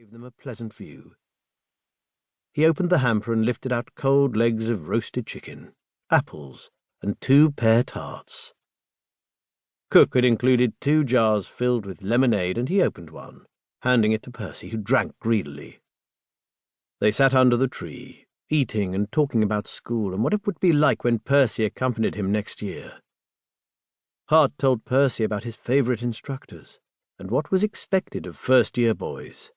gave them a pleasant view. He opened the hamper and lifted out cold legs of roasted chicken, apples, and 2 pear tarts. Cook had included 2 jars filled with lemonade, and he opened one, handing it to Percy, who drank greedily. They sat under the tree, eating and talking about school and what it would be like when Percy accompanied him next year. Hart told Percy about his favourite instructors and what was expected of first-year boys.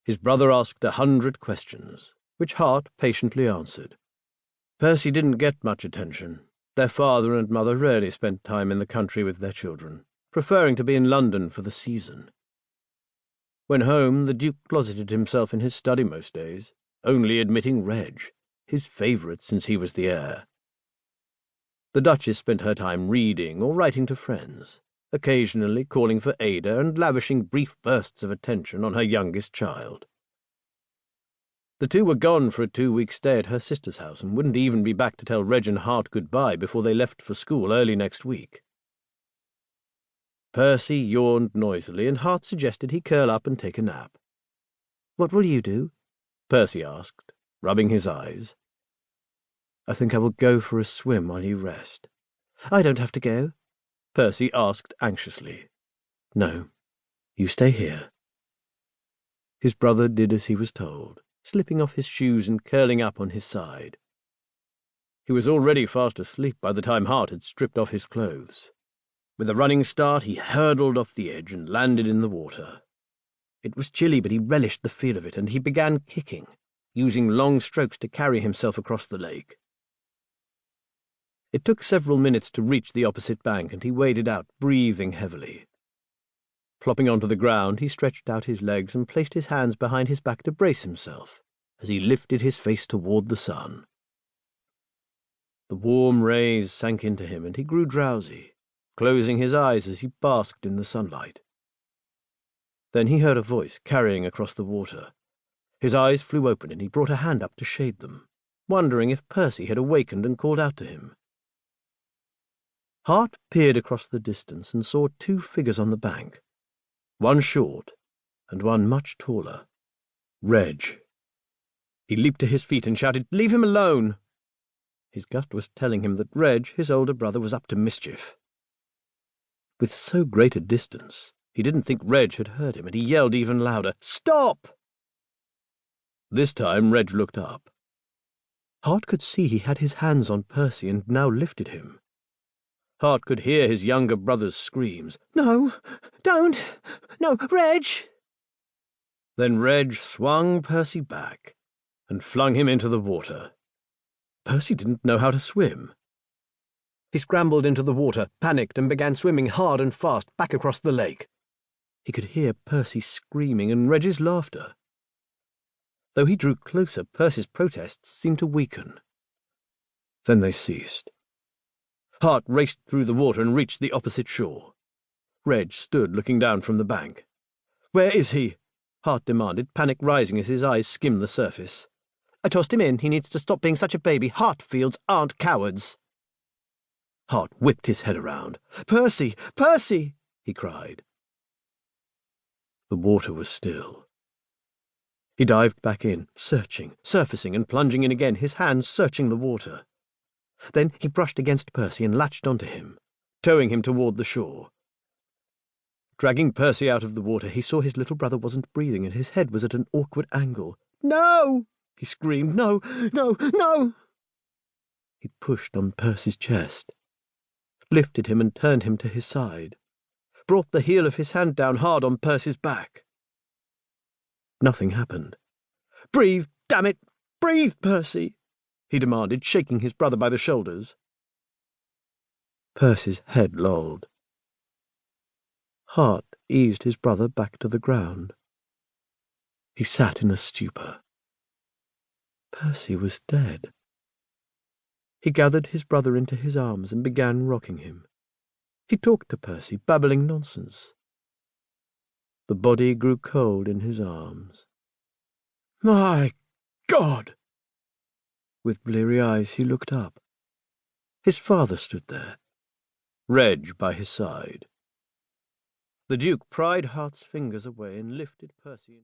His brother asked 100 questions, which Hart patiently answered. Percy didn't get much attention. Their father and mother rarely spent time in the country with their children, preferring to be in London for the season. When home, the Duke closeted himself in his study most days, only admitting Reg, his favourite since he was the heir. The Duchess spent her time reading or writing to friends, occasionally calling for Ada and lavishing brief bursts of attention on her youngest child. The 2 were gone for a 2-week stay at her sister's house and wouldn't even be back to tell Reg and Hart goodbye before they left for school early next week. Percy yawned noisily, and Hart suggested he curl up and take a nap. "What will you do?" Percy asked, rubbing his eyes. "I think I will go for a swim while you rest." "I don't have to go?" Percy asked anxiously. "No, you stay here." His brother did as he was told, slipping off his shoes and curling up on his side. He was already fast asleep by the time Hart had stripped off his clothes. With a running start, he hurtled off the edge and landed in the water. It was chilly, but he relished the feel of it, and he began kicking, using long strokes to carry himself across the lake. It took several minutes to reach the opposite bank, and he waded out, breathing heavily. Plopping onto the ground, he stretched out his legs and placed his hands behind his back to brace himself as he lifted his face toward the sun. The warm rays sank into him, and he grew drowsy, closing his eyes as he basked in the sunlight. Then he heard a voice carrying across the water. His eyes flew open, and he brought a hand up to shade them, wondering if Percy had awakened and called out to him. Hart peered across the distance and saw 2 figures on the bank, one short and one much taller. Reg. He leaped to his feet and shouted, "Leave him alone!" His gut was telling him that Reg, his older brother, was up to mischief. With so great a distance, he didn't think Reg had heard him, and he yelled even louder, "Stop!" This time Reg looked up. Hart could see he had his hands on Percy and now lifted him. Hart could hear his younger brother's screams. "No, don't! No, Reg!" Then Reg swung Percy back and flung him into the water. Percy didn't know how to swim. He scrambled into the water, panicked, and began swimming hard and fast back across the lake. He could hear Percy screaming and Reg's laughter. Though he drew closer, Percy's protests seemed to weaken. Then they ceased. Hart raced through the water and reached the opposite shore. Reg stood looking down from the bank. "Where is he?" Hart demanded, panic rising as his eyes skimmed the surface. "I tossed him in. He needs to stop being such a baby. Hartfields aren't cowards." Hart whipped his head around. "Percy! Percy!" he cried. The water was still. He dived back in, searching, surfacing and plunging in again, his hands searching the water. Then he brushed against Percy and latched onto him, towing him toward the shore. Dragging Percy out of the water, he saw his little brother wasn't breathing and his head was at an awkward angle. "No!" he screamed. "No, no, no!" He pushed on Percy's chest, lifted him and turned him to his side, brought the heel of his hand down hard on Percy's back. Nothing happened. "Breathe, damn it! Breathe, Percy!" he demanded, shaking his brother by the shoulders. Percy's head lolled. Hart eased his brother back to the ground. He sat in a stupor. Percy was dead. He gathered his brother into his arms and began rocking him. He talked to Percy, babbling nonsense. The body grew cold in his arms. "My God!" With bleary eyes he looked up. His father stood there, Reg by his side. The Duke pried Hart's fingers away and lifted Percy.